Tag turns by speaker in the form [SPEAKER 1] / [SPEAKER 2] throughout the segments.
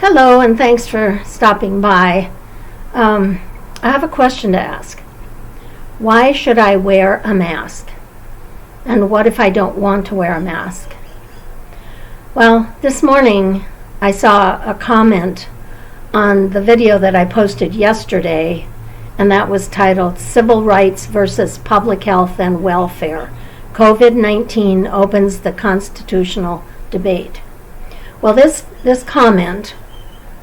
[SPEAKER 1] Hello, and thanks for stopping by. I have a question to ask. Why should I wear a mask? And what if I don't want to wear a mask? Well, this morning I saw a comment on the video that I posted yesterday, and that was titled Civil Rights versus Public Health and Welfare. COVID-19 opens the constitutional debate. Well, this comment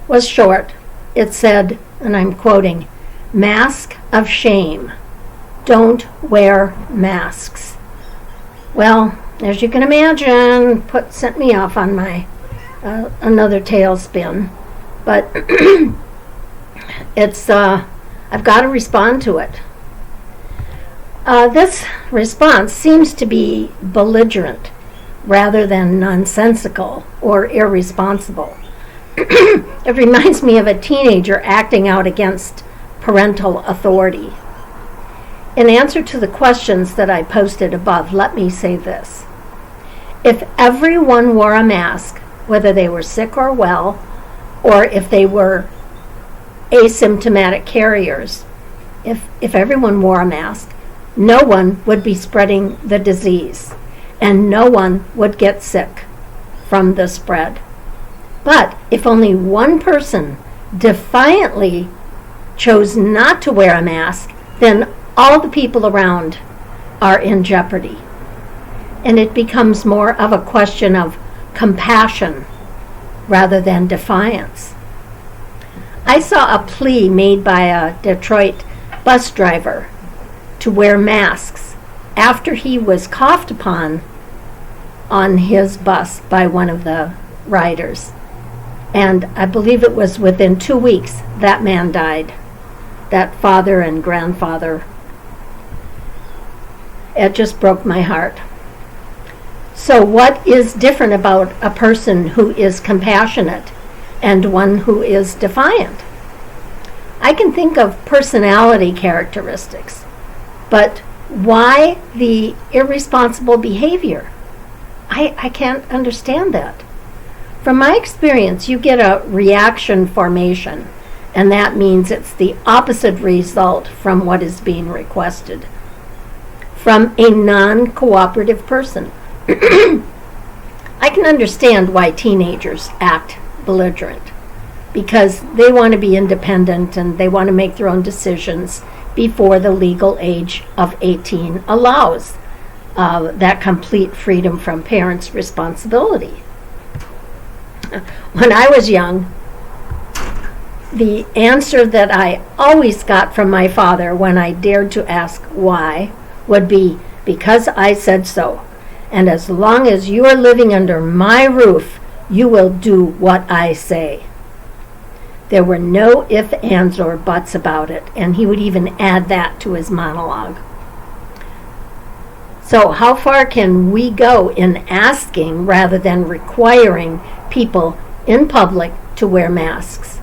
[SPEAKER 1] was short. It said, and I'm quoting, "Mask of shame. Don't wear masks." Well, as you can imagine, sent me off on my another tailspin. But it's I've got to respond to it. This response seems to be belligerent rather than nonsensical or irresponsible. It reminds me of a teenager acting out against parental authority. In answer to the questions that I posted above, let me say this. If everyone wore a mask, whether they were sick or well, or if they were asymptomatic carriers, if everyone wore a mask, no one would be spreading the disease, and no one would get sick from the spread. But if only one person defiantly chose not to wear a mask, then all the people around are in jeopardy. And it becomes more of a question of compassion rather than defiance. I saw a plea made by a Detroit bus driver to wear masks after he was coughed upon on his bus by one of the riders. And I believe it was within 2 weeks that man died, that father and grandfather. It just broke my heart. So what is different about a person who is compassionate and one who is defiant? I can think of personality characteristics, but why the irresponsible behavior? I can't understand that. From my experience, you get a reaction formation, and that means it's the opposite result from what is being requested from a non-cooperative person. I can understand why teenagers act belligerent, because they want to be independent and they want to make their own decisions before the legal age of 18 allows that complete freedom from parents' responsibility. When I was young, the answer that I always got from my father when I dared to ask why would be, "Because I said so. And as long as you are living under my roof, you will do what I say." There were no ifs, ands, or buts about it, and he would even add that to his monologue. So how far can we go in asking rather than requiring people in public to wear masks?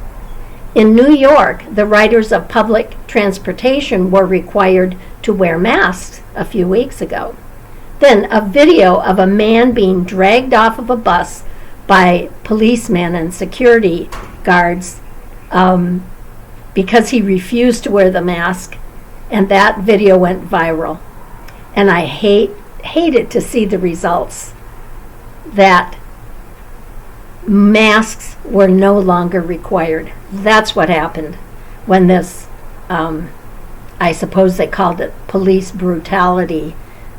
[SPEAKER 1] In New York, the riders of public transportation were required to wear masks a few weeks ago. Then a video of a man being dragged off of a bus by policemen and security guards because he refused to wear the mask, and that video went viral. And I hated to see the results, that masks were no longer required. That's what happened when this, I suppose they called it police brutality,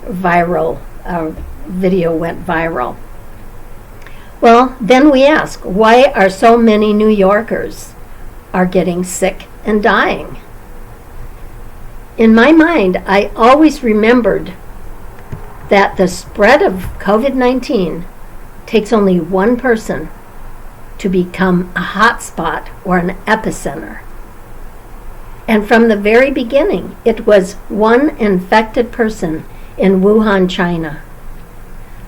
[SPEAKER 1] video went viral. Well, then we ask, why are so many New Yorkers are getting sick and dying? In my mind, I always remembered that the spread of COVID-19 takes only one person to become a hot spot or an epicenter. And from the very beginning, it was one infected person in Wuhan, China,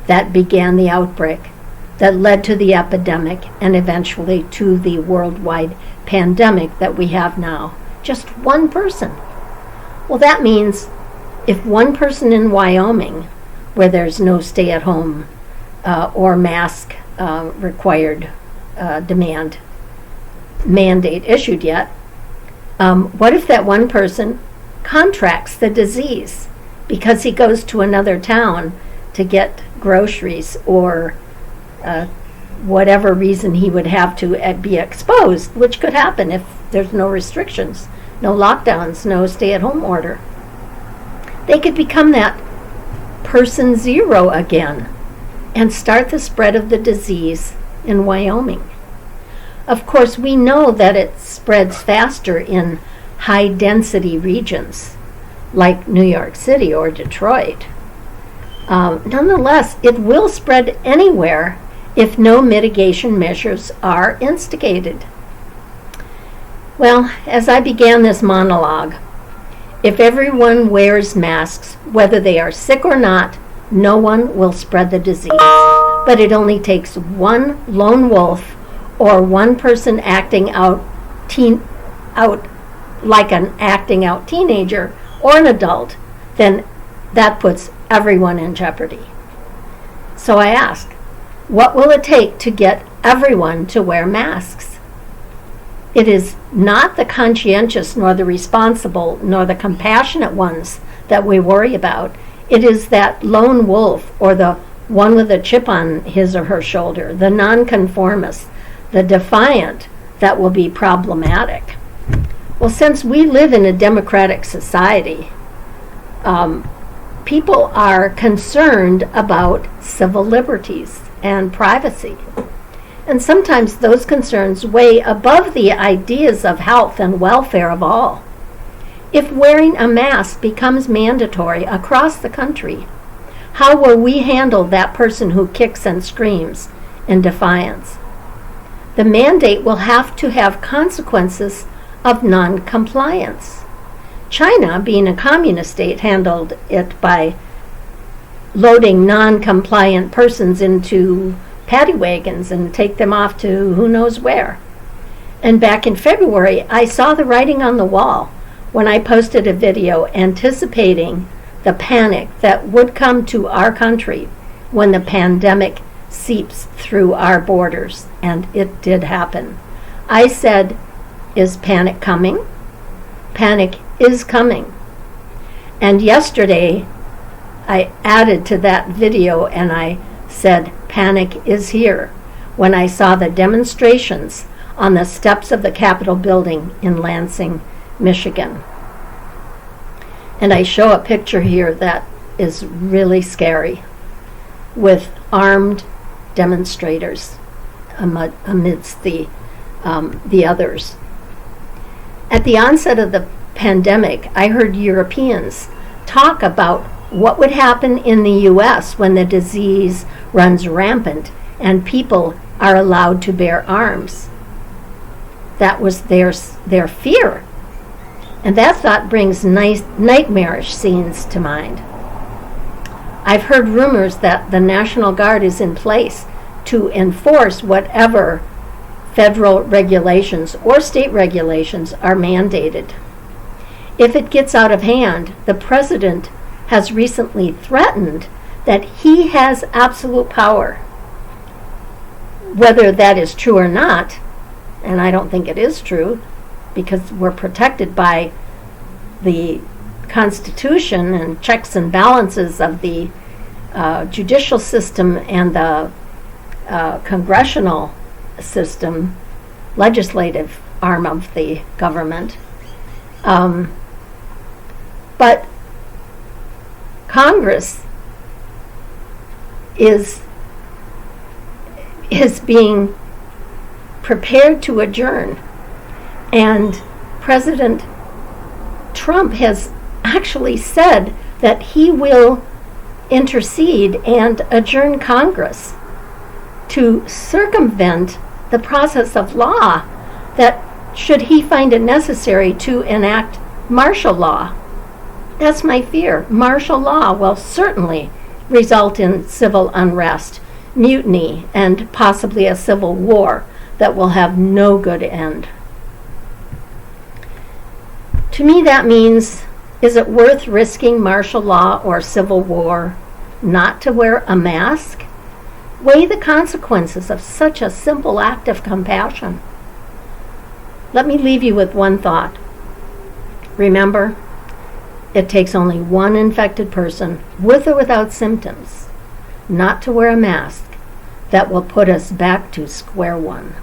[SPEAKER 1] that began the outbreak, that led to the epidemic, and eventually to the worldwide pandemic that we have now. Just one person. Well, that means if one person in Wyoming, where there's no stay-at-home or mask required demand, mandate issued yet. What if that one person contracts the disease because he goes to another town to get groceries, or whatever reason he would have to be exposed, which could happen if there's no restrictions, no lockdowns, no stay-at-home order. They could become that person zero again and start the spread of the disease in Wyoming. Of course, we know that it spreads faster in high-density regions like New York City or Detroit. Nonetheless, it will spread anywhere if no mitigation measures are instigated. Well, as I began this monologue, if everyone wears masks, whether they are sick or not, no one will spread the disease. But it only takes one lone wolf or one person acting out like an acting out teenager or an adult, then that puts everyone in jeopardy. So I ask, what will it take to get everyone to wear masks? It is not the conscientious, nor the responsible, nor the compassionate ones that we worry about. It is that lone wolf, or the one with a chip on his or her shoulder, the nonconformist, the defiant, that will be problematic. Well, since we live in a democratic society, people are concerned about civil liberties and privacy. And sometimes those concerns weigh above the ideas of health and welfare of all. If wearing a mask becomes mandatory across the country, how will we handle that person who kicks and screams in defiance? The mandate will have to have consequences of non-compliance. China, being a communist state, handled it by loading non-compliant persons into paddy wagons and take them off to who knows where. And back in February, I saw the writing on the wall when I posted a video anticipating the panic that would come to our country when the pandemic seeps through our borders, and it did happen. I said, is panic coming? Panic is coming. And yesterday, I added to that video and I said, panic is here, when I saw the demonstrations on the steps of the Capitol building in Lansing, Michigan. And I show a picture here that is really scary, with armed demonstrators amidst the others. At the onset of the pandemic, I heard Europeans talk about what would happen in the U.S. when the disease runs rampant and people are allowed to bear arms. That was their fear. And that thought brings nightmarish scenes to mind. I've heard rumors that the National Guard is in place to enforce whatever federal regulations or state regulations are mandated. If it gets out of hand, the president has recently threatened that he has absolute power. Whether that is true or not, and I don't think it is true, because we're protected by the Constitution and checks and balances of the judicial system and the congressional system, legislative arm of the government. But Congress is being prepared to adjourn, and President Trump has actually said that he will intercede and adjourn Congress to circumvent the process of law that, should he find it necessary, to enact martial law. That's my fear. Martial law will certainly result in civil unrest, mutiny, and possibly a civil war that will have no good end. To me, that means, is it worth risking martial law or civil war not to wear a mask? Weigh the consequences of such a simple act of compassion. Let me leave you with one thought. Remember, it takes only one infected person, with or without symptoms, not to wear a mask, that will put us back to square one.